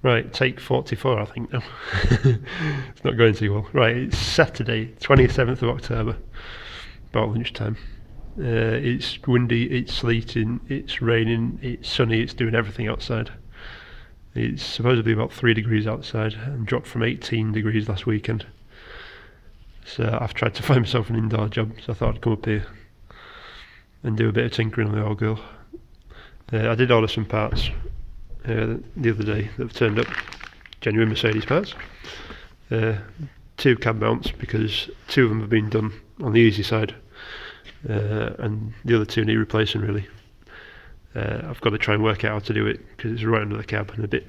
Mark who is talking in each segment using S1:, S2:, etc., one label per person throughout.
S1: Right, take 44 I think now. It's not going too well. Right, it's Saturday, 27th of October, about lunchtime. It's windy, it's sleeting, it's raining, it's sunny, it's doing everything outside. It's supposedly about 3 degrees outside and dropped from 18 degrees last weekend. So I've tried to find myself an indoor job, so I thought I'd come up here and do a bit of tinkering on the old girl. I did order some parts the other day that have turned up, genuine Mercedes parts. 2 cab mounts, because 2 of them have been done on the easy side, and the other 2 need replacing really. I've got to try and work out how to do it because it's right under the cab and a bit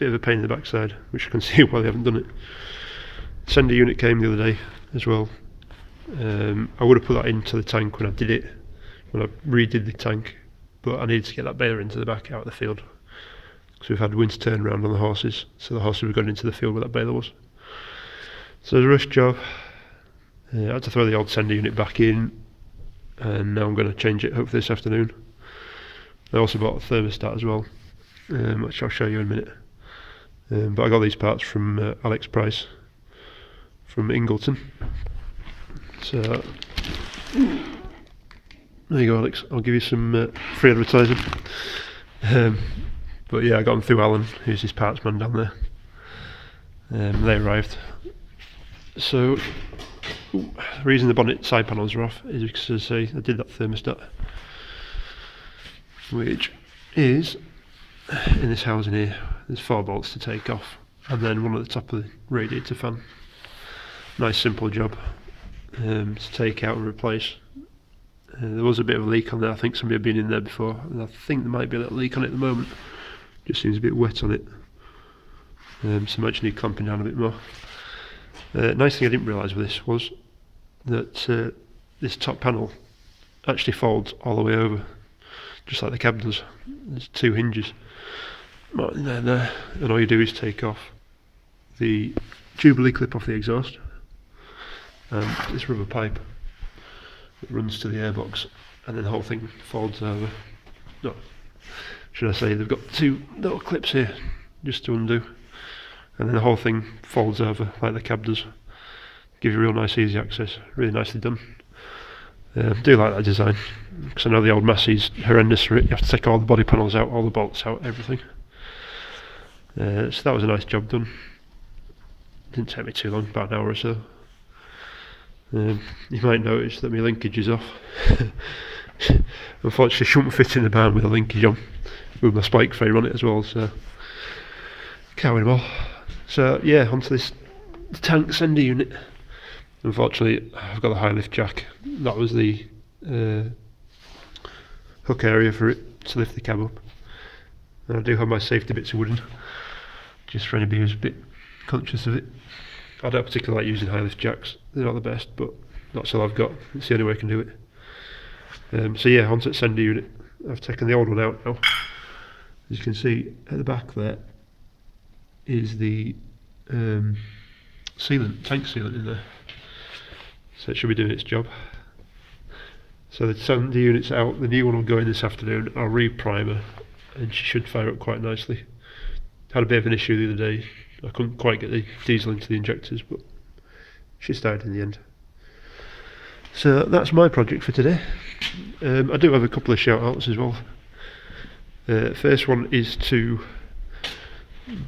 S1: of a pain in the backside, which you can see why they haven't done it. Sender unit came the other day as well. I would have put that into the tank when I redid the tank, but I needed to get that baler into the back out of the field. So we've had winter turnaround on the horses, so the horses were going into the field where that baler was. So it was a rush job. I had to throw the old sender unit back in, and now I'm going to change it hopefully this afternoon. I also bought a thermostat as well, which I'll show you in a minute. But I got these parts from Alex Price from Ingleton. So there you go, Alex. I'll give you some free advertising. But yeah, I got them through Alan, who's his parts man down there. They arrived. So the reason the bonnet side panels are off is because, as I say, I did that thermostat, which is in this housing here. There's 4 bolts to take off, and then one at the top of the radiator fan. Nice simple job to take out and replace. There was a bit of a leak on there. I think somebody had been in there before, and I think there might be a little leak on it at the moment. Just seems a bit wet on it, so might need clamping down a bit more. Nice thing I didn't realise with this was that this top panel actually folds all the way over, just like the cab does. There's 2 hinges right in there, and all you do is take off the Jubilee clip off the exhaust and this rubber pipe that runs to the airbox, and then the whole thing folds over. No, should I say they've got 2 little clips here just to undo, and then the whole thing folds over like the cab does. Gives you real nice easy access, really nicely done. Do like that design, because I know the old Massey's horrendous for it. You have to take all the body panels out, all the bolts out, everything. So that was a nice job done. Didn't take me too long, about an hour or so. You might notice that my linkage is off. Unfortunately, shouldn't fit in the barn with a linkage on, with my spike frame on it as well, so can't win them all. So yeah, onto this tank sender unit. Unfortunately, I've got a high lift jack. That was the hook area for it to lift the cab up. And I do have my safety bits of wooden, just for anybody who's a bit conscious of it. I don't particularly like using high lift jacks. They're not the best, but that's all I've got. It's the only way I can do it. So yeah, onto the sender unit. I've taken the old one out now. As you can see at the back there is the sealant, tank sealant in there. So it should be doing its job. So the sender unit's out, the new one will go in this afternoon. I'll re-primer and she should fire up quite nicely. Had a bit of an issue the other day. I couldn't quite get the diesel into the injectors, but she started in the end. So that's my project for today. I do have a couple of shout outs as well. First one is to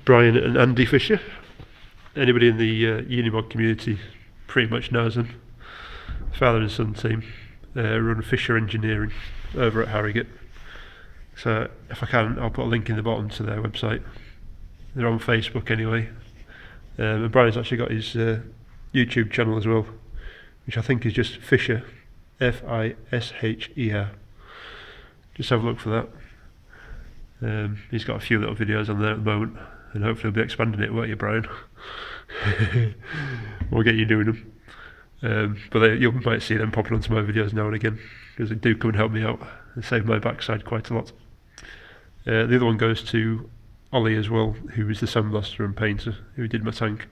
S1: Brian and Andy Fisher. Anybody in the Unimog community pretty much knows them. Father and son team run Fisher Engineering over at Harrogate. So if I can, I'll put a link in the bottom to their website. They're on Facebook anyway. And Brian's actually got his YouTube channel as well, which I think is just Fisher, Fisher. Just have a look for that. He's got a few little videos on there at the moment, and hopefully he'll be expanding it, won't you, Brian? We'll get you doing them. But you might see them popping onto my videos now and again, because they do come and help me out and save my backside quite a lot. The other one goes to Ollie as well, who is the sandblaster and painter who did my tank.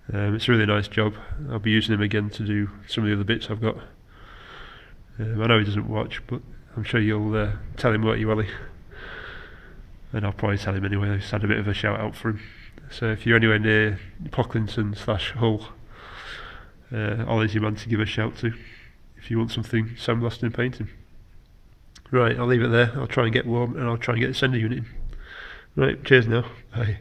S1: It's a really nice job. I'll be using him again to do some of the other bits I've got. I know he doesn't watch, but I'm sure you'll tell him, won't you, Ollie? and I'll probably tell him anyway. I just had a bit of a shout out for him. So if you're anywhere near Pocklington / Hull, Ollie's your man to give a shout to if you want something sandblasting and painting. Right, I'll leave it there. I'll try and get warm and I'll try and get the sender unit in. Right, cheers now. Bye.